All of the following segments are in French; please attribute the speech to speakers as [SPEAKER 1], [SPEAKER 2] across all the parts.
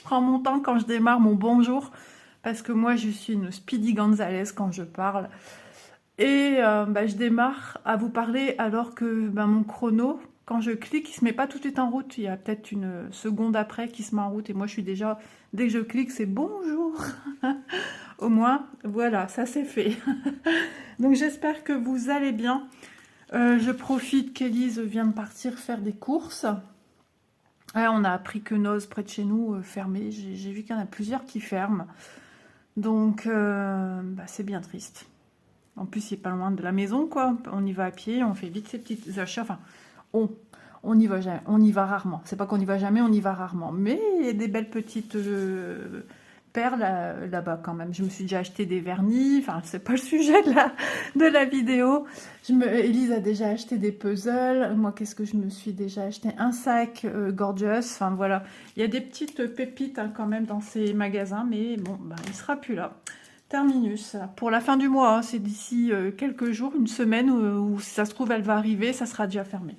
[SPEAKER 1] prends mon temps quand je démarre mon bonjour, parce que moi, je suis une Speedy Gonzalez quand je parle. Et je démarre à vous parler alors que mon chrono, quand je clique, il se met pas tout de suite en route. Il y a peut-être une seconde après qui se met en route. Et moi, je suis déjà, dès que je clique, c'est bonjour. Au moins, voilà, ça c'est fait. Donc j'espère que vous allez bien. Je profite qu'Élise vient de partir faire des courses. Ouais, on a appris que Noz, près de chez nous, fermait. J'ai vu qu'il y en a plusieurs qui ferment. Donc, c'est bien triste. En plus, c'est pas loin de la maison, quoi. On y va à pied, on fait vite ses petites achats. Enfin, on y va jamais, on y va rarement. C'est pas qu'on y va jamais, on y va rarement. Mais il y a des belles petites perles là-bas quand même. Je me suis déjà acheté des vernis. Enfin, c'est pas le sujet de la vidéo. Élise a déjà acheté des puzzles. Moi, qu'est-ce que je me suis déjà acheté? Un sac Gorgeous. Enfin, voilà. Il y a des petites pépites quand même dans ces magasins. Mais bon, il sera plus là. Terminus. Pour la fin du mois, hein, c'est d'ici quelques jours, une semaine, où si ça se trouve, elle va arriver, ça sera déjà fermé.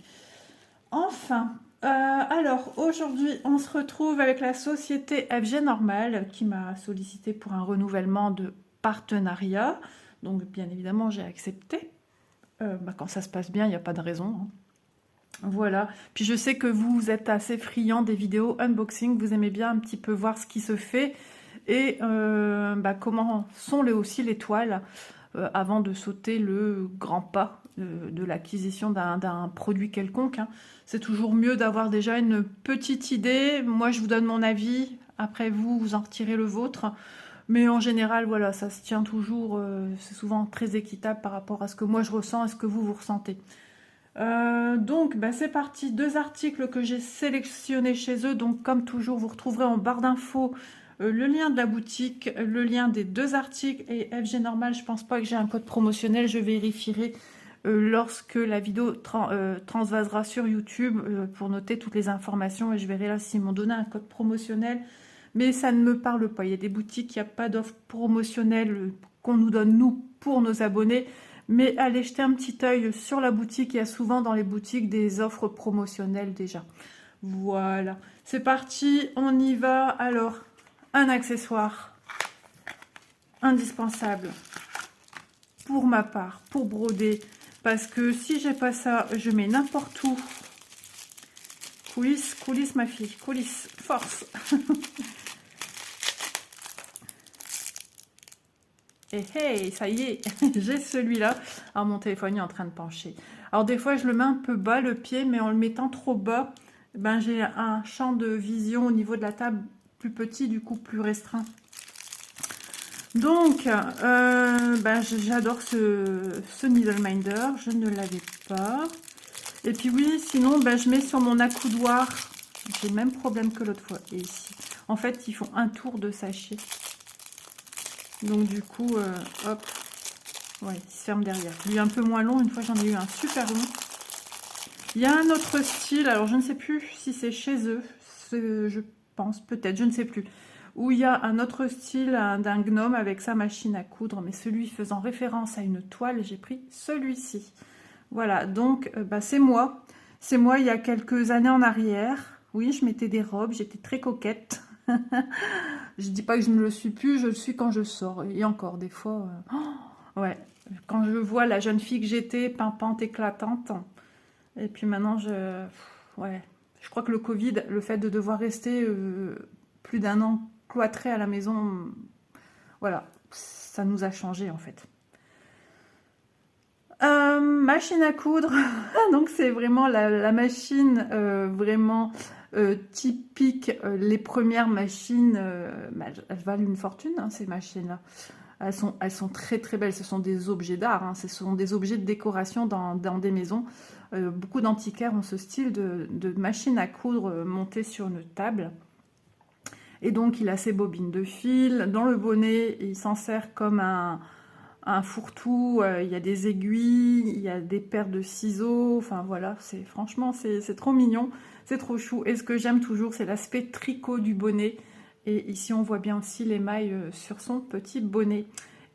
[SPEAKER 1] Enfin, alors aujourd'hui, on se retrouve avec la société FG Normal qui m'a sollicité pour un renouvellement de partenariat. Donc, bien évidemment, j'ai accepté. Quand ça se passe bien, il n'y a pas de raison. Hein. Voilà. Puis je sais que vous êtes assez friands des vidéos unboxing. Vous aimez bien un petit peu voir ce qui se fait et comment sont aussi les toiles avant de sauter le grand pas de l'acquisition d'un produit quelconque. Hein. C'est toujours mieux d'avoir déjà une petite idée. Moi, je vous donne mon avis. Après, vous en retirez le vôtre. Mais en général, voilà, ça se tient toujours. C'est souvent très équitable par rapport à ce que moi je ressens et ce que vous ressentez. Donc, c'est parti. 2 articles que j'ai sélectionnés chez eux. Donc, comme toujours, vous retrouverez en barre d'infos le lien de la boutique, le lien des 2 articles et FG Normal. Je pense pas que j'ai un code promotionnel. Je vérifierai lorsque la vidéo transvasera sur YouTube pour noter toutes les informations. Et je verrai là s'ils m'ont donné un code promotionnel. Mais ça ne me parle pas. Il y a des boutiques, il n'y a pas d'offre promotionnelle qu'on nous donne, nous, pour nos abonnés. Mais allez jeter un petit œil sur la boutique. Il y a souvent dans les boutiques des offres promotionnelles déjà. Voilà. C'est parti, on y va. Alors, un accessoire indispensable pour ma part, pour broder. Parce que si j'ai pas ça, je mets n'importe où. Coulisses, coulisses ma fille, coulisses, force. Et hey, ça y est, j'ai celui-là. Alors mon téléphone est en train de pencher. Alors des fois je le mets un peu bas le pied, mais en le mettant trop bas, j'ai un champ de vision au niveau de la table plus petit, du coup plus restreint. Donc j'adore ce Needleminder, je ne l'avais pas. Et puis oui, sinon je mets sur mon accoudoir. J'ai le même problème que l'autre fois. Et ici, en fait, ils font un tour de sachet. Donc du coup, hop, ouais, il se ferme derrière. Lui est un peu moins long, une fois j'en ai eu un super long. Il y a un autre style, alors je ne sais plus si c'est chez eux, je pense, peut-être, je ne sais plus. Où il y a un autre style d'un gnome avec sa machine à coudre, mais celui faisant référence à une toile, j'ai pris celui-ci. Voilà, donc c'est moi. C'est moi il y a quelques années en arrière. Oui, je mettais des robes, j'étais très coquette. Je dis pas que je ne le suis plus, je le suis quand je sors. Et encore des fois, ouais, quand je vois la jeune fille que j'étais, pimpante, éclatante. Et puis maintenant, ouais, je crois que le Covid, le fait de devoir rester plus d'1 an cloîtré à la maison, voilà, ça nous a changé en fait. Machine à coudre, donc c'est vraiment la machine vraiment typique. Les premières machines, elles valent une fortune, hein, ces machines-là. Elles sont très très belles, ce sont des objets d'art, hein, ce sont des objets de décoration dans des maisons. Beaucoup d'antiquaires ont ce style de machine à coudre montée sur une table. Et donc il a ses bobines de fil, dans le bonnet il s'en sert comme un fourre-tout, il y a des aiguilles, il y a des paires de ciseaux, enfin voilà, franchement c'est trop mignon, c'est trop chou. Et ce que j'aime toujours, c'est l'aspect tricot du bonnet. Et ici on voit bien aussi les mailles sur son petit bonnet.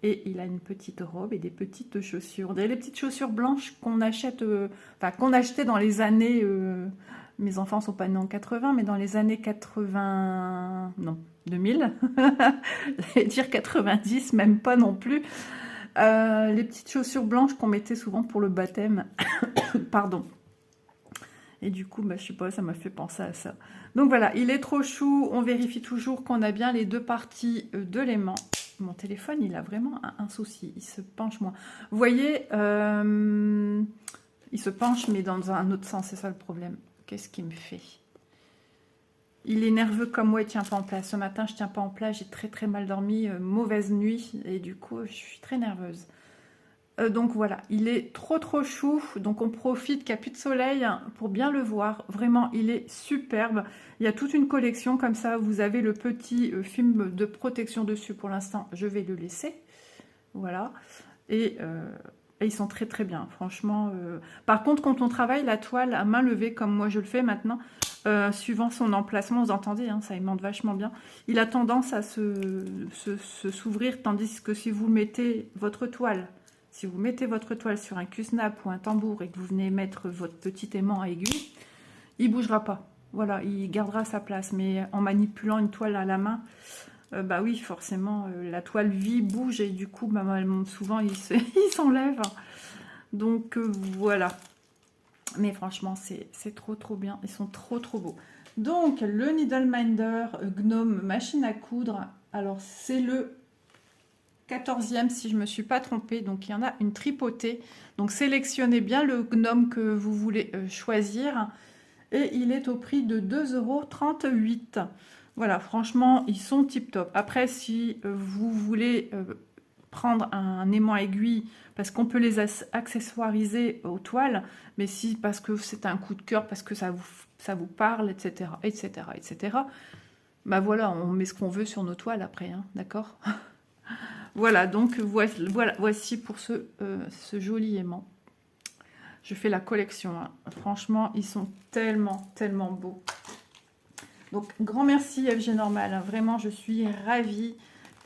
[SPEAKER 1] Et il a une petite robe et des petites chaussures. Les petites chaussures blanches qu'on achète, qu'on achetait dans les années Mes enfants sont pas nés en 80, mais dans les années 80... Non, 2000. J'allais dire 90, même pas non plus. Les petites chaussures blanches qu'on mettait souvent pour le baptême. Pardon. Et du coup, bah, je sais pas, ça m'a fait penser à ça. Donc voilà, il est trop chou. On vérifie toujours qu'on a bien les deux parties de l'aimant. Mon téléphone, il a vraiment un souci. Il se penche moins. Vous voyez, il se penche, mais dans un autre sens. C'est ça le problème. Qu'est-ce qu'il me fait? Il est nerveux comme moi, il tient pas en place. Ce matin, je tiens pas en place. J'ai très très mal dormi. Mauvaise nuit. Et du coup, je suis très nerveuse. Donc voilà, il est trop trop chou, donc on profite qu'il n'y a plus de soleil pour bien le voir. Vraiment, il est superbe. Il y a toute une collection comme ça, vous avez le petit film de protection dessus. Pour l'instant, je vais le laisser. Voilà. Et ils sont très très bien, franchement. Par contre, quand on travaille la toile à main levée, comme moi je le fais maintenant, suivant son emplacement, vous entendez, hein, ça aimante vachement bien. Il a tendance à s'ouvrir, tandis que si vous mettez votre toile... Si vous mettez votre toile sur un cusnap ou un tambour et que vous venez mettre votre petit aimant à aiguille, il ne bougera pas. Voilà, il gardera sa place. Mais en manipulant une toile à la main, bah oui, forcément, la toile vit, bouge et du coup, bah, souvent, il s'enlève. Donc voilà. Mais franchement, c'est trop trop bien. Ils sont trop trop beaux. Donc, le Needle Minder Gnome Machine à coudre. Alors, c'est le 14e si je ne me suis pas trompée, donc il y en a une tripotée. Donc sélectionnez bien le gnome que vous voulez choisir. Et il est au prix de 2,38 €. Voilà, franchement, ils sont tip top. Après, si vous voulez prendre un aimant aiguille, parce qu'on peut les accessoiriser aux toiles, mais si parce que c'est un coup de cœur, parce que ça vous parle, etc., etc., etc., bah voilà, on met ce qu'on veut sur nos toiles après, hein, d'accord? Voilà, donc voici pour ce joli aimant. Je fais la collection. Hein. Franchement, ils sont tellement, tellement beaux. Donc, grand merci FG Normal. Hein. Vraiment, je suis ravie.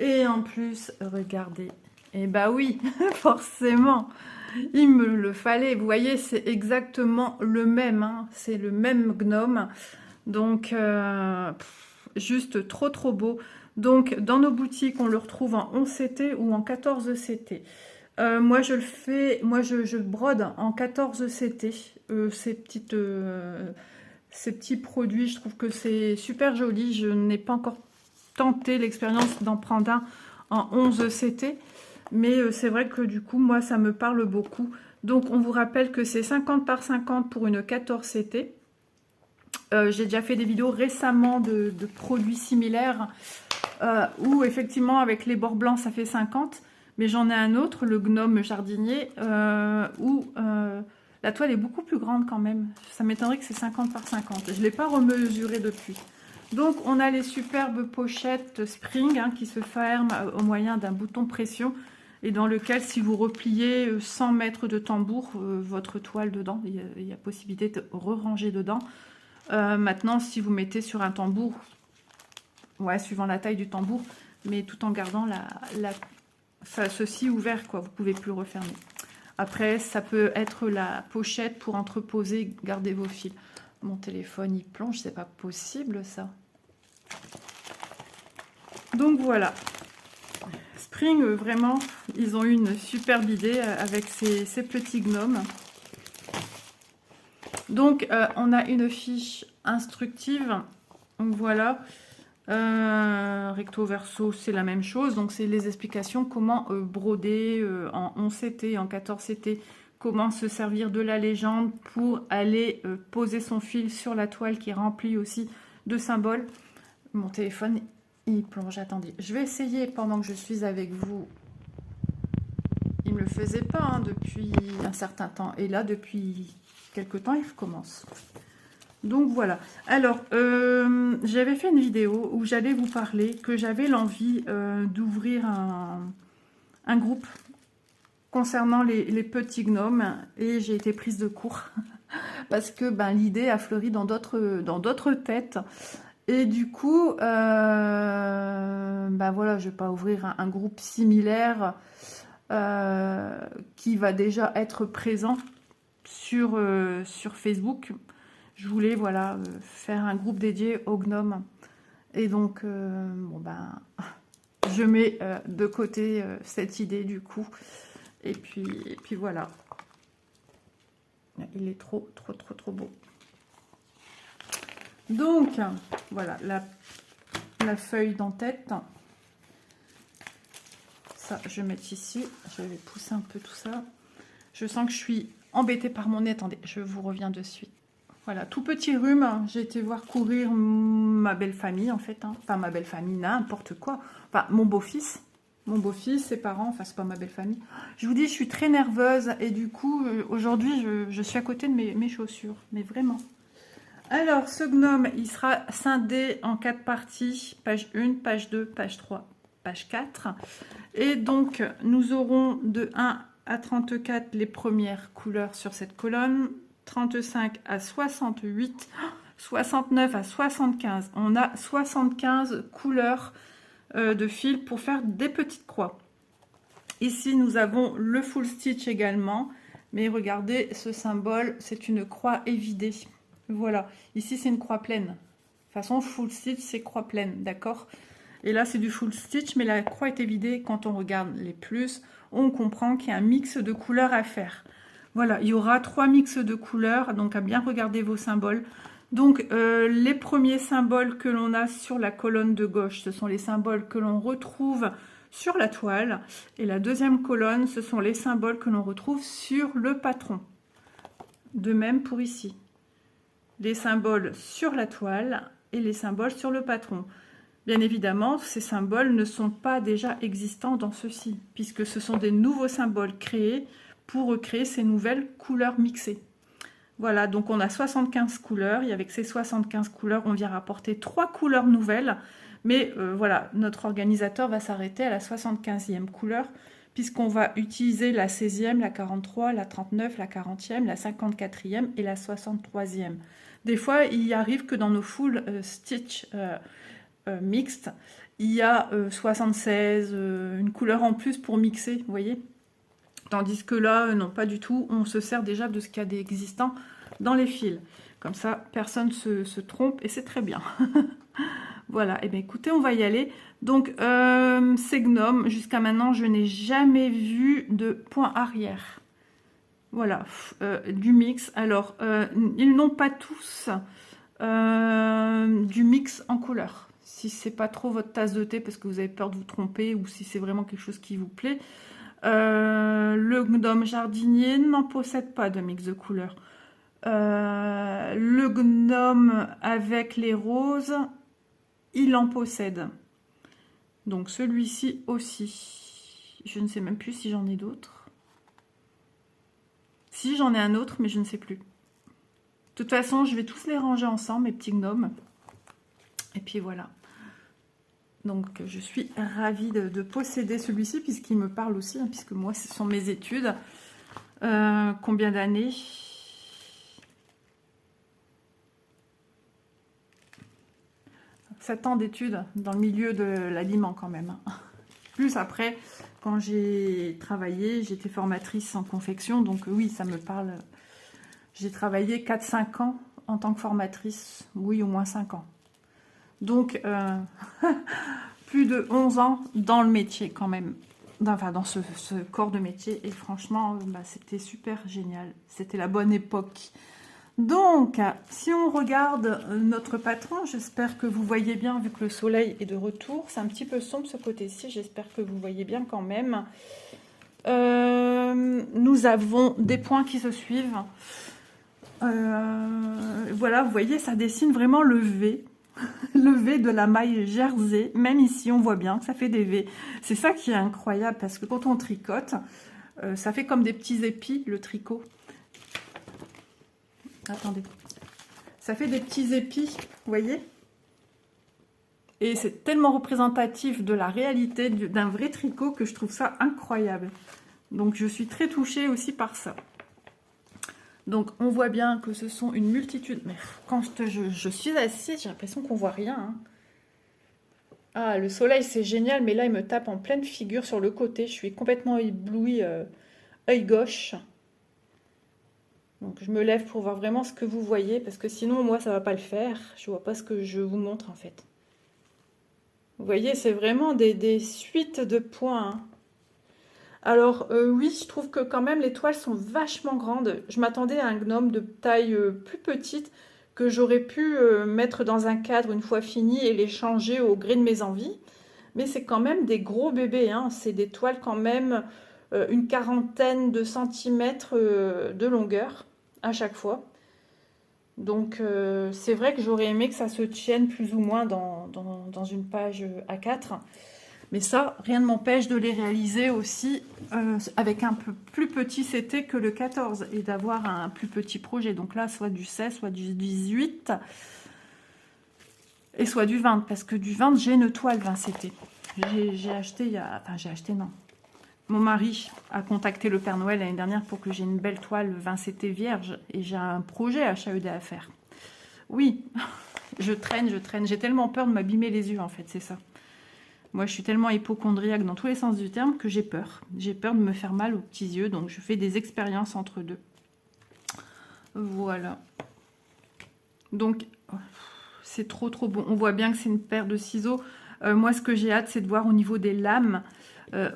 [SPEAKER 1] Et en plus, regardez. Et bah oui, forcément, il me le fallait. Vous voyez, c'est exactement le même. Hein. C'est le même gnome. Donc, juste trop, trop beau. Donc, dans nos boutiques, on le retrouve en 11 CT ou en 14 CT. Moi, je le fais, moi, je brode en 14 CT. Ces petits produits, je trouve que c'est super joli. Je n'ai pas encore tenté l'expérience d'en prendre un en 11 CT. Mais c'est vrai que du coup, moi, ça me parle beaucoup. Donc, on vous rappelle que c'est 50 par 50 pour une 14 CT. J'ai déjà fait des vidéos récemment de produits similaires. Où effectivement avec les bords blancs ça fait 50, mais j'en ai un autre, le gnome jardinier, où la toile est beaucoup plus grande quand même. Ça m'étonnerait que c'est 50 par 50. Je ne l'ai pas remesuré depuis. Donc on a les superbes pochettes spring hein, qui se ferment au moyen d'un bouton pression et dans lequel si vous repliez 100 mètres de tambour, votre toile dedans, il y a possibilité de re-ranger dedans. Maintenant si vous mettez sur un tambour, ouais, suivant la taille du tambour, mais tout en gardant ceci ouvert, quoi. Vous pouvez plus le refermer. Après, ça peut être la pochette pour entreposer, garder vos fils. Mon téléphone, il plonge, c'est pas possible, ça. Donc voilà. Spring, vraiment, ils ont eu une superbe idée avec ces petits gnomes. Donc, on a une fiche instructive. Donc voilà. Recto verso c'est la même chose, donc c'est les explications comment broder en 11 CT, en 14 CT, comment se servir de la légende pour aller poser son fil sur la toile qui est remplie aussi de symboles. Mon téléphone il plonge, attendez, je vais essayer pendant que je suis avec vous. Il me le faisait pas hein, depuis un certain temps et là depuis quelque temps il recommence. Donc voilà. Alors, j'avais fait une vidéo où j'allais vous parler que j'avais l'envie d'ouvrir un groupe concernant les petits gnomes et j'ai été prise de court parce que ben, l'idée a fleuri dans d'autres têtes. Et du coup, ben voilà, je ne vais pas ouvrir un groupe similaire qui va déjà être présent sur Facebook. je voulais, voilà, faire un groupe dédié aux gnomes. Et donc, bon ben, je mets de côté cette idée du coup. Et puis voilà. Il est trop beau. Donc, voilà, la feuille d'en-tête. Ça, je vais mettre ici. Je vais pousser un peu tout ça. Je sens que je suis embêtée par mon nez. Attendez, je vous reviens de suite. Voilà, tout petit rhume. J'ai été voir courir ma belle famille, en fait. Hein. Enfin, ma belle famille, n'importe quoi. Enfin, mon beau-fils. Mon beau-fils, ses parents. Enfin, c'est pas ma belle famille. Je vous dis, je suis très nerveuse. Et du coup, aujourd'hui, je suis à côté de mes chaussures. Mais vraiment. Alors, ce gnome, il sera scindé en 4 parties. Page 1, page 2, page 3, page 4. Et donc, nous aurons de 1 à 34 les premières couleurs sur cette colonne. 35 à 68, 69 à 75. On a 75 couleurs de fil pour faire des petites croix. Ici, nous avons le full stitch également. Mais regardez, ce symbole, c'est une croix évidée. Voilà. Ici, c'est une croix pleine. De toute façon, full stitch, c'est croix pleine, d'accord? Et là, c'est du full stitch, mais la croix est évidée. Quand on regarde les plus, on comprend qu'il y a un mix de couleurs à faire. Voilà, il y aura 3 mix de couleurs, donc à bien regarder vos symboles. Donc, les premiers symboles que l'on a sur la colonne de gauche, ce sont les symboles que l'on retrouve sur la toile. Et la deuxième colonne, ce sont les symboles que l'on retrouve sur le patron. De même pour ici. Les symboles sur la toile et les symboles sur le patron. Bien évidemment, ces symboles ne sont pas déjà existants dans ceci, puisque ce sont des nouveaux symboles créés pour recréer ces nouvelles couleurs mixées. Voilà, donc on a 75 couleurs, et avec ces 75 couleurs, on vient rapporter 3 couleurs nouvelles, mais voilà, notre organisateur va s'arrêter à la 75e couleur, puisqu'on va utiliser la 16e, la 43, la 39, la 40e, la 54e et la 63e. Des fois, il arrive que dans nos full stitch mixtes, il y a 76, une couleur en plus pour mixer, vous voyez. Tandis que là, non, pas du tout. On se sert déjà de ce qu'il y a d'existant dans les fils. Comme ça, personne se trompe et c'est très bien. Voilà, et bien écoutez, on va y aller. Donc, ces gnomes, jusqu'à maintenant, je n'ai jamais vu de point arrière. Voilà, du mix. Alors, ils n'ont pas tous du mix en couleur. Si c'est pas trop votre tasse de thé parce que vous avez peur de vous tromper ou si c'est vraiment quelque chose qui vous plaît. Le gnome jardinier n'en possède pas de mix de couleurs. Le gnome avec les roses, il en possède. Donc celui-ci aussi. Je ne sais même plus si j'en ai d'autres. Si, j'en ai un autre, mais je ne sais plus. De toute façon, je vais tous les ranger ensemble, mes petits gnomes. Et puis voilà. Donc, je suis ravie de posséder celui-ci, puisqu'il me parle aussi, hein, puisque moi, ce sont mes études. Combien d'années? Sept ans d'études dans le milieu de l'aliment, quand même. Hein. Plus après, quand j'ai travaillé, j'étais formatrice en confection, donc oui, ça me parle. J'ai travaillé 4-5 ans en tant que formatrice, oui, au moins 5 ans. Donc, plus de 11 ans dans le métier quand même, enfin dans ce corps de métier. Et franchement, bah, c'était super génial. C'était la bonne époque. Donc, si on regarde notre patron, j'espère que vous voyez bien, vu que le soleil est de retour. C'est un petit peu sombre ce côté-ci, j'espère que vous voyez bien quand même. Nous avons des points qui se suivent. Voilà, vous voyez, ça dessine vraiment le V. Le V de la maille jersey. Même ici, on voit bien que ça fait des V. C'est ça qui est incroyable, parce que quand on tricote, ça fait comme des petits épis, le tricot. Attendez. Ça fait des petits épis, vous voyez? Et c'est tellement représentatif de la réalité d'un vrai tricot que je trouve ça incroyable. Donc, je suis très touchée aussi par ça. Donc, on voit bien que ce sont une multitude. Mais quand je suis assise, j'ai l'impression qu'on voit rien. Hein. Ah, le soleil, c'est génial, mais là, il me tape en pleine figure sur le côté. Je suis complètement éblouie, œil gauche. Donc je me lève pour voir vraiment ce que vous voyez, parce que sinon moi ça va pas le faire. Je vois pas ce que je vous montre en fait. Vous voyez, c'est vraiment des suites de points, hein. Alors oui, je trouve que quand même les toiles sont vachement grandes. Je m'attendais à un gnome de taille plus petite que j'aurais pu mettre dans un cadre une fois fini et les changer au gré de mes envies. Mais c'est quand même des gros bébés, hein. C'est des toiles quand même une quarantaine de centimètres de longueur à chaque fois. Donc c'est vrai que j'aurais aimé que ça se tienne plus ou moins dans une page A4. Mais ça, rien ne m'empêche de les réaliser aussi avec un peu plus petit CT que le 14 et d'avoir un plus petit projet. Donc là, soit du 16, soit du 18 et soit du 20. Parce que du 20, j'ai une toile 20 CT. J'ai acheté il y a... Enfin, j'ai acheté, non. Mon mari a contacté le Père Noël l'année dernière pour que j'ai une belle toile 20 CT vierge. Et j'ai un projet HAED à faire. Oui, je traîne. J'ai tellement peur de m'abîmer les yeux, en fait, c'est ça. Moi, je suis tellement hypocondriaque dans tous les sens du terme que j'ai peur. J'ai peur de me faire mal aux petits yeux, donc je fais des expériences entre deux. Voilà. Donc, c'est trop bon. On voit bien que c'est une paire de ciseaux. Moi, ce que j'ai hâte, c'est de voir au niveau des lames,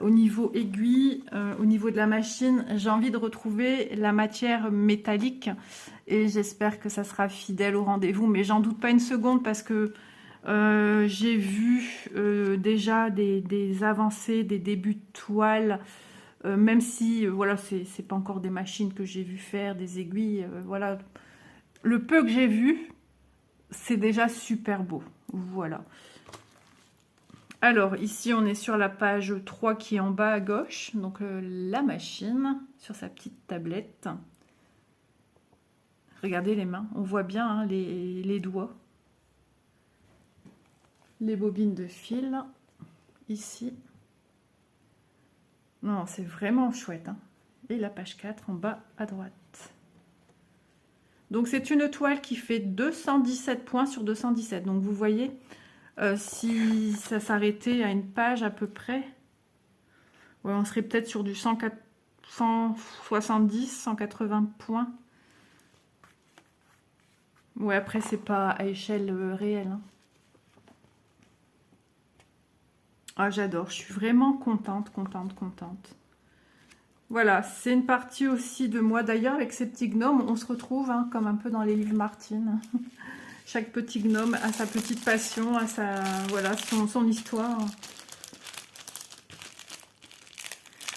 [SPEAKER 1] au niveau aiguille, au niveau de la machine. J'ai envie de retrouver la matière métallique et j'espère que ça sera fidèle au rendez-vous. Mais j'en doute pas une seconde parce que j'ai vu déjà des avancées, des débuts de toile, même si voilà, c'est pas encore des machines que j'ai vu faire, des aiguilles, voilà. Le peu que j'ai vu, c'est déjà super beau. Voilà. Alors, ici, on est sur la page 3 qui est en bas à gauche. Donc, la machine sur sa petite tablette. Regardez les mains. On voit bien hein, les doigts. Les bobines de fil. Ici. Non, c'est vraiment chouette. Hein. Et la page 4 en bas à droite. Donc, c'est une toile qui fait 217 points sur 217. Donc, vous voyez... si ça s'arrêtait à une page à peu près, ouais, on serait peut-être sur du 170, 180 points. Ouais, après, c'est pas à échelle réelle. Hein. Ah, j'adore. Je suis vraiment contente. Voilà, c'est une partie aussi de moi. D'ailleurs, avec ces petits gnomes, on se retrouve hein, comme un peu dans les livres Martine. Chaque petit gnome a sa petite passion, a voilà, son histoire.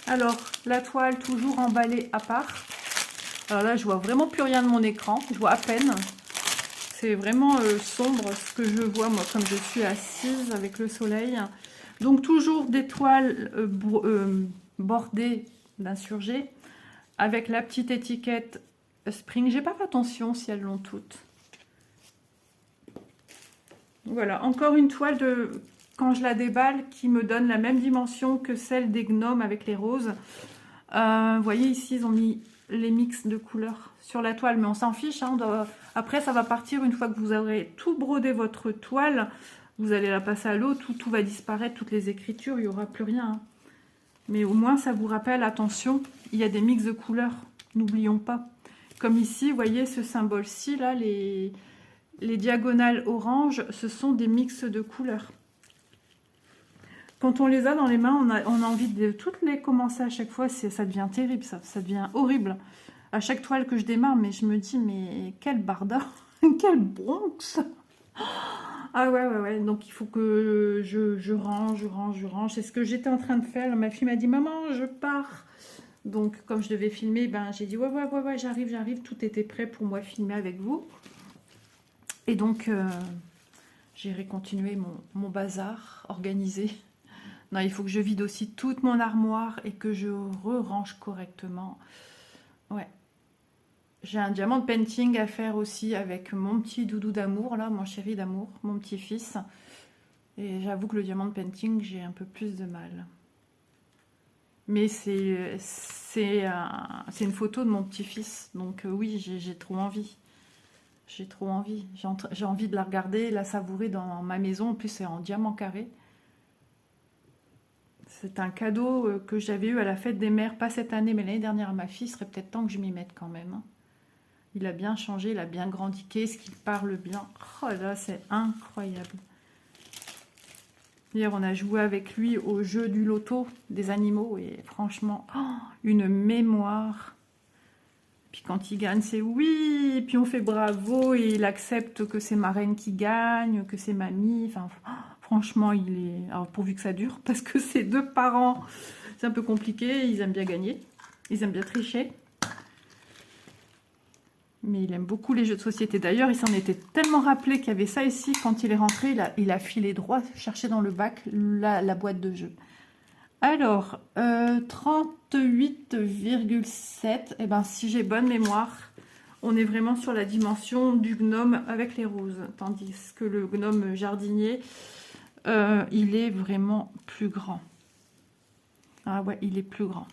[SPEAKER 1] Alors, la toile toujours emballée à part. Alors là, je vois vraiment plus rien de mon écran. Je vois à peine. C'est vraiment sombre ce que je vois, moi, comme je suis assise avec le soleil. Donc, toujours des toiles bordées d'insurgés avec la petite étiquette Spring. J'ai pas fait attention si elles l'ont toutes. Voilà, encore une toile de quand je la déballe qui me donne la même dimension que celle des gnomes avec les roses. Vous voyez ici, ils ont mis les mix de couleurs sur la toile, mais on s'en fiche. Hein, après, ça va partir une fois que vous aurez tout brodé votre toile. Vous allez la passer à l'eau, tout va disparaître, toutes les écritures, il n'y aura plus rien. Hein. Mais au moins, ça vous rappelle, attention, il y a des mix de couleurs, n'oublions pas. Comme ici, vous voyez ce symbole-ci, là, les diagonales orange, ce sont des mix de couleurs. Quand on les a dans les mains, on a envie de toutes les commencer à chaque fois. Ça devient terrible, ça devient horrible. À chaque toile que je démarre, mais je me dis, mais quel barda, quel Bronx. Ah ouais. Donc il faut que je range. C'est ce que j'étais en train de faire. Ma fille m'a dit, maman, je pars. Donc comme je devais filmer, ben, j'ai dit, ouais, j'arrive. Tout était prêt pour moi filmer avec vous. Et donc, j'irai continuer mon bazar organisé. Non, il faut que je vide aussi toute mon armoire et que je re-range correctement. Ouais. J'ai un diamant de painting à faire aussi avec mon petit doudou d'amour, là, mon chéri d'amour, mon petit-fils. Et j'avoue que le diamant de painting, j'ai un peu plus de mal. Mais c'est une photo de mon petit-fils. Donc oui, j'ai trop envie. J'ai trop envie. J'ai envie de la regarder, la savourer dans ma maison. En plus, c'est en diamant carré. C'est un cadeau que j'avais eu à la fête des mères, pas cette année, mais l'année dernière à ma fille. Il serait peut-être temps que je m'y mette quand même. Hein. Il a bien changé, il a bien grandi. Qu'est-ce qu'il parle bien. Oh là, c'est incroyable. Hier, on a joué avec lui au jeu du loto des animaux. Et franchement, oh, une mémoire. Puis quand il gagne, c'est oui. Et puis on fait bravo. Et il accepte que c'est ma reine qui gagne, que c'est mamie. Enfin, oh, franchement, il est... Alors, pourvu que ça dure, parce que ses deux parents, c'est un peu compliqué. Ils aiment bien gagner. Ils aiment bien tricher. Mais il aime beaucoup les jeux de société. D'ailleurs, il s'en était tellement rappelé qu'il y avait ça ici. Quand il est rentré, il a filé droit, cherché dans le bac la boîte de jeux. Alors, 38,7. Eh ben, si j'ai bonne mémoire, on est vraiment sur la dimension du gnome avec les roses. Tandis que le gnome jardinier, il est vraiment plus grand. Ah ouais, il est plus grand.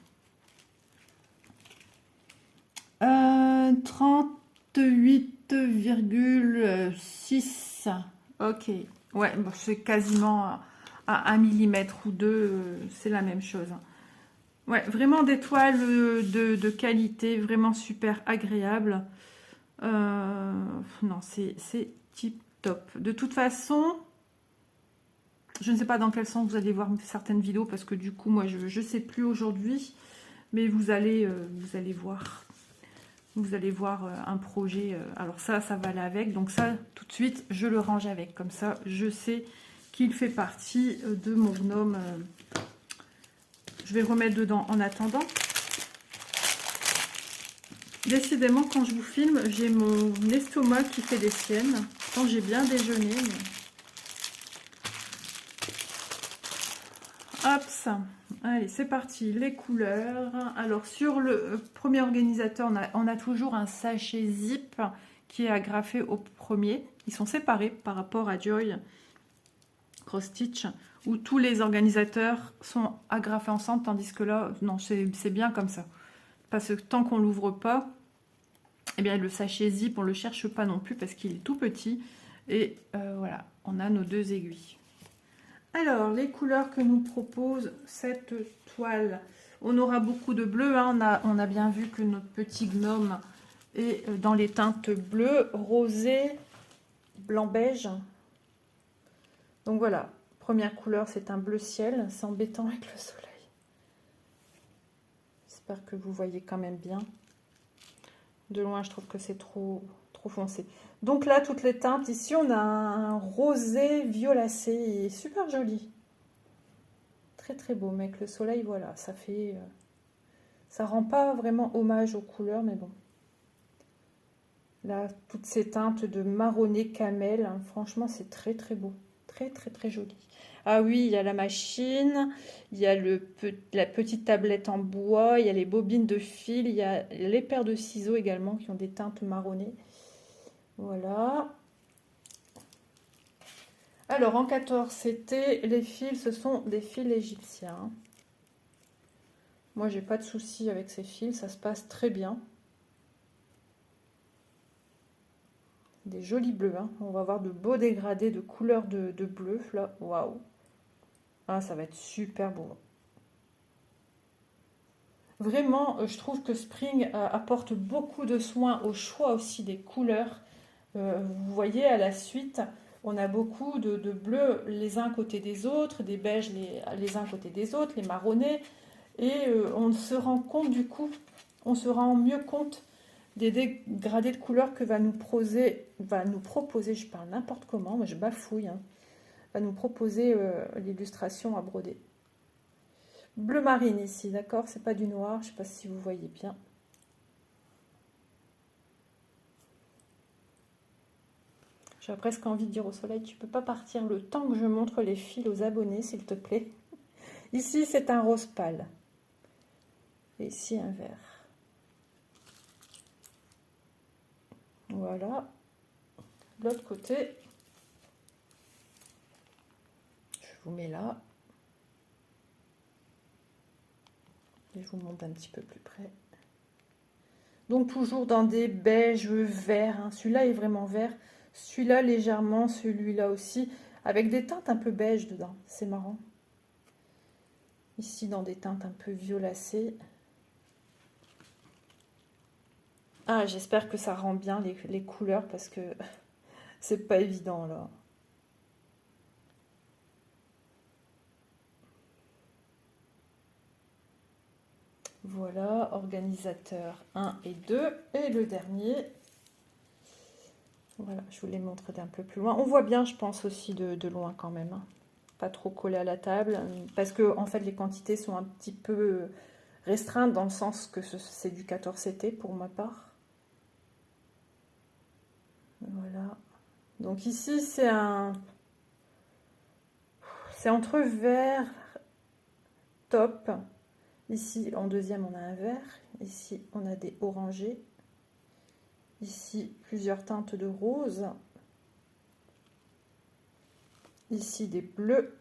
[SPEAKER 1] 38,6. Ok. Ouais, bon, c'est quasiment à 1 millimètre ou 2. C'est la même chose. Ouais, vraiment des toiles de qualité, vraiment super agréable. Non, c'est tip top. De toute façon, je ne sais pas dans quel sens vous allez voir certaines vidéos parce que du coup, moi, je ne sais plus aujourd'hui. Mais vous allez voir. Vous allez voir un projet. Alors ça va aller avec. Donc ça, tout de suite, je le range avec. Comme ça, je sais qu'il fait partie de mon gnome. Je vais remettre dedans en attendant. Décidément, quand je vous filme, j'ai mon estomac qui fait des siennes. Quand j'ai bien déjeuné. Mais... Hop, ça. Allez, c'est parti. Les couleurs. Alors, sur le premier organisateur, on a toujours un sachet zip qui est agrafé au premier. Ils sont séparés par rapport à Joy Cross Stitch, où tous les organisateurs sont agrafés ensemble, tandis que là, non, c'est bien comme ça. Parce que tant qu'on l'ouvre pas, eh bien, le sachet zip, on le cherche pas non plus parce qu'il est tout petit. Et voilà, on a nos deux aiguilles. Alors, les couleurs que nous propose cette toile. On aura beaucoup de bleu. Hein. On a bien vu que notre petit gnome est dans les teintes bleu, rosé, blanc-beige. Donc voilà, première couleur, c'est un bleu ciel. C'est embêtant avec le soleil. J'espère que vous voyez quand même bien. De loin, je trouve que c'est trop foncé. Donc là, toutes les teintes. Ici, on a un rosé violacé. Il est super joli. Très, très beau. Mais avec le soleil, voilà, ça fait... ça rend pas vraiment hommage aux couleurs, mais bon. Là, toutes ces teintes de marronné camel. Hein, franchement, c'est très, très beau. Très, très, très joli. Ah oui, il y a la machine. Il y a la petite tablette en bois. Il y a les bobines de fil. Il y a les paires de ciseaux également qui ont des teintes marronnées. Voilà. Alors, en 14, c'était les fils. Ce sont des fils égyptiens. Moi, j'ai pas de souci avec ces fils. Ça se passe très bien. Des jolis bleus. Hein. On va avoir de beaux dégradés de couleurs de bleu. Là, waouh. Ah, ça va être super beau. Vraiment, je trouve que Spring apporte beaucoup de soin au choix aussi des couleurs. Vous voyez, à la suite, on a beaucoup de bleus les uns à côté des autres, des beiges les uns à côté des autres, les marronnés. Et on se rend compte du coup, on se rend mieux compte des dégradés de couleurs que va nous proposer, je parle n'importe comment, moi je bafouille, hein, va nous proposer l'illustration à broder. Bleu marine ici, d'accord? C'est pas du noir, je sais pas si vous voyez bien. J'ai presque envie de dire au soleil, tu peux pas partir le temps que je montre les fils aux abonnés, s'il te plaît. Ici, c'est un rose pâle. Et ici, un vert. Voilà. De l'autre côté, je vous mets là. Et je vous montre un petit peu plus près. Donc, toujours dans des beiges verts. Hein. Celui-là est vraiment vert. Celui-là légèrement, celui-là aussi. Avec des teintes un peu beige dedans. C'est marrant. Ici, dans des teintes un peu violacées. Ah, j'espère que ça rend bien les couleurs parce que c'est pas évident là. Voilà, organisateur 1 et 2. Et le dernier, voilà, je vous les montre d'un peu plus loin. On voit bien, je pense, aussi de loin quand même, hein. Pas trop collé à la table. Parce que, en fait, les quantités sont un petit peu restreintes dans le sens que c'est du 14CT pour ma part. Voilà. Donc ici, c'est entre vert, top. Ici, en deuxième, on a un vert. Ici, on a des orangés. Ici, plusieurs teintes de rose. Ici, des bleus.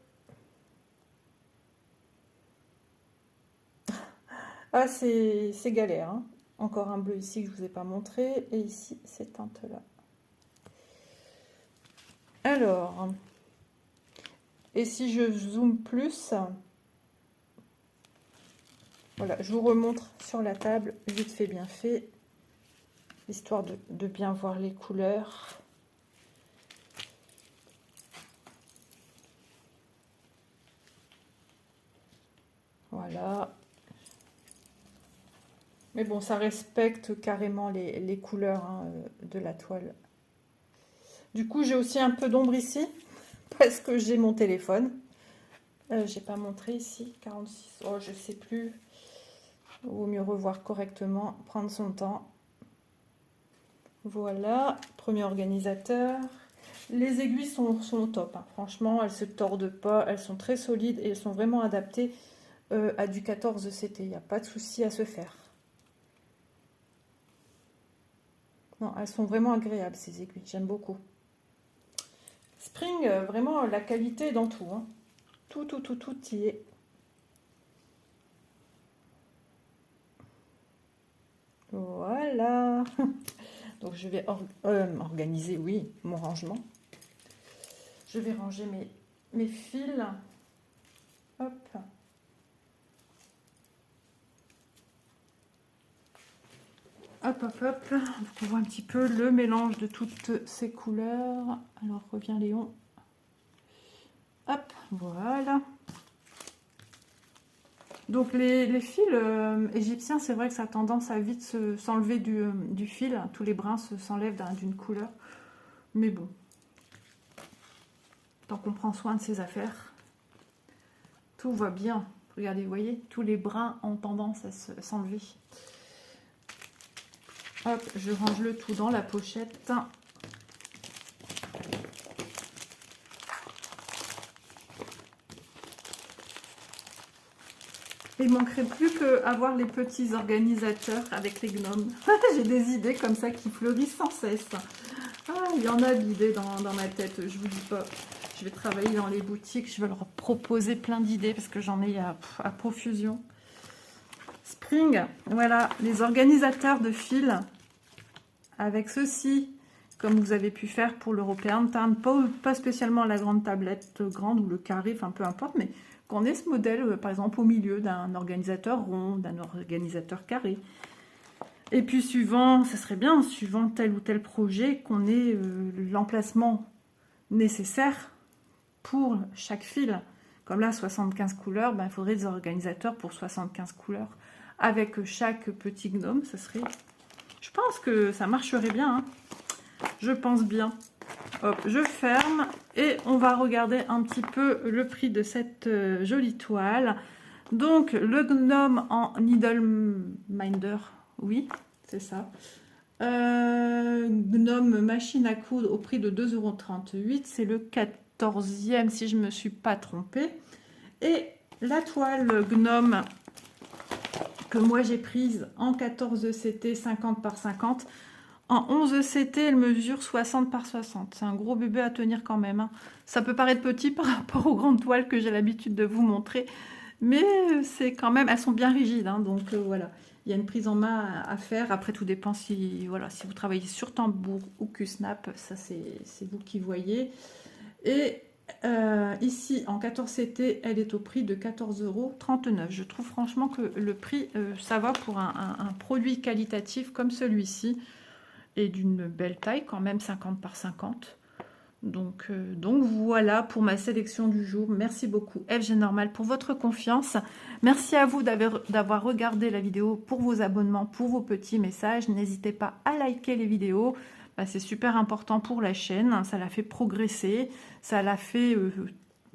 [SPEAKER 1] Ah, c'est galère, hein. Encore un bleu ici que je ne vous ai pas montré. Et ici, ces teintes-là. Alors, et si je zoome plus, voilà, je vous remontre sur la table, vite fait, bien fait, histoire de bien voir les couleurs. Voilà. Mais bon, ça respecte carrément les couleurs, hein, de la toile. Du coup, j'ai aussi un peu d'ombre ici, parce que j'ai mon téléphone. J'ai pas montré ici, 46, oh je sais plus. Vaut mieux revoir correctement, prendre son temps. Voilà, premier organisateur. Les aiguilles sont au top, hein. Franchement, elles se tordent pas, elles sont très solides et elles sont vraiment adaptées à du 14CT. Il n'y a pas de souci à se faire. Non, elles sont vraiment agréables ces aiguilles, j'aime beaucoup. Spring, vraiment la qualité dans tout, hein. Tout y est. Voilà. Donc je vais organiser, oui, mon rangement. Je vais ranger mes fils. Hop. Hop, hop, hop. Donc on voit un petit peu le mélange de toutes ces couleurs. Alors reviens Léon. Hop, voilà. Donc les fils égyptiens, c'est vrai que ça a tendance à vite s'enlever du fil. Tous les brins s'enlèvent d'une couleur. Mais bon, tant qu'on prend soin de ses affaires, tout va bien. Regardez, vous voyez, tous les brins ont tendance à s'enlever. Hop, je range le tout dans la pochette. Il ne manquerait plus qu'avoir les petits organisateurs avec les gnomes. J'ai des idées comme ça qui fleurissent sans cesse. Ah, il y en a d'idées dans ma tête, je vous dis pas. Je vais travailler dans les boutiques, je vais leur proposer plein d'idées parce que j'en ai à profusion. Spring, voilà, les organisateurs de fils avec ceci, comme vous avez pu faire pour l'Européen Time, pas spécialement la grande tablette grande ou le carré, enfin peu importe, mais qu'on ait ce modèle, par exemple, au milieu d'un organisateur rond, d'un organisateur carré. Et puis suivant, ça serait bien, suivant tel ou tel projet, qu'on ait l'emplacement nécessaire pour chaque fil. Comme là, 75 couleurs, ben, il faudrait des organisateurs pour 75 couleurs. Avec chaque petit gnome, ça serait... Je pense que ça marcherait bien, hein. Je pense bien. Hop, je ferme et on va regarder un petit peu le prix de cette jolie toile. Donc, le gnome en Needle Minder, oui, c'est ça. Gnome machine à coudre au prix de 2,38 €. C'est le 14e si je ne me suis pas trompée. Et la toile gnome que moi j'ai prise en 14CT 50 par 50. En 11CT, elle mesure 60 par 60. C'est un gros bébé à tenir quand même, hein. Ça peut paraître petit par rapport aux grandes toiles que j'ai l'habitude de vous montrer. Mais c'est quand même, elles sont bien rigides, hein, donc voilà. Il y a une prise en main à faire. Après, tout dépend si, voilà, si vous travaillez sur tambour ou Q-snap. Ça, c'est vous qui voyez. Et Ici, en 14 CT, elle est au prix de 14,39 €. Je trouve franchement que le prix, ça va pour un produit qualitatif comme celui-ci, et d'une belle taille quand même, 50 par 50. Donc voilà pour ma sélection du jour. Merci beaucoup FG Normal pour votre confiance. Merci à vous d'avoir regardé la vidéo, pour vos abonnements, pour vos petits messages. N'hésitez pas à liker les vidéos. C'est super important pour la chaîne. Ça la fait progresser. Ça la fait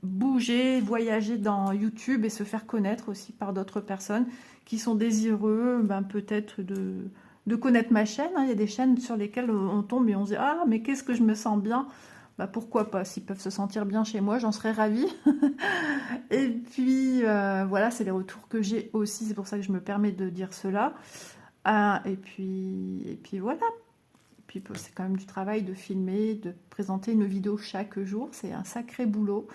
[SPEAKER 1] bouger, voyager dans YouTube et se faire connaître aussi par d'autres personnes qui sont désireux peut-être de connaître ma chaîne. Il y a des chaînes sur lesquelles on tombe et on se dit « Ah, mais qu'est-ce que je me sens bien !» Pourquoi pas, s'ils peuvent se sentir bien chez moi, j'en serais ravie. Et puis, voilà, c'est les retours que j'ai aussi, c'est pour ça que je me permets de dire cela. Et puis voilà. Et puis, c'est quand même du travail de filmer, de présenter une vidéo chaque jour. C'est un sacré boulot.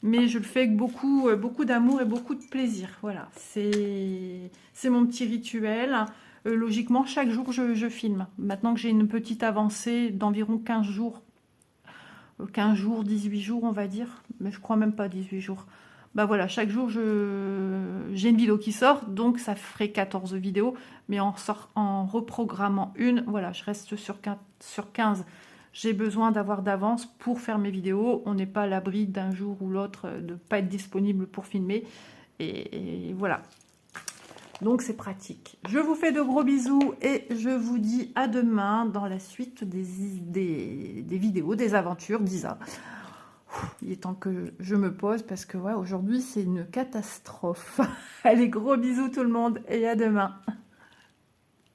[SPEAKER 1] Mais je le fais avec beaucoup, beaucoup d'amour et beaucoup de plaisir. Voilà, c'est mon petit rituel. Logiquement, chaque jour, je filme. Maintenant que j'ai une petite avancée d'environ 15 jours, 15 jours, 18 jours, on va dire, mais je crois même pas 18 jours. Voilà, chaque jour, j'ai une vidéo qui sort, donc ça ferait 14 vidéos, mais en reprogrammant une, voilà, je reste sur 15. J'ai besoin d'avoir d'avance pour faire mes vidéos. On n'est pas à l'abri d'un jour ou l'autre de ne pas être disponible pour filmer. Et voilà. Donc c'est pratique. Je vous fais de gros bisous et je vous dis à demain dans la suite des vidéos, des aventures d'Isa. Il est temps que je me pose parce que ouais, aujourd'hui c'est une catastrophe. Allez, gros bisous tout le monde et à demain.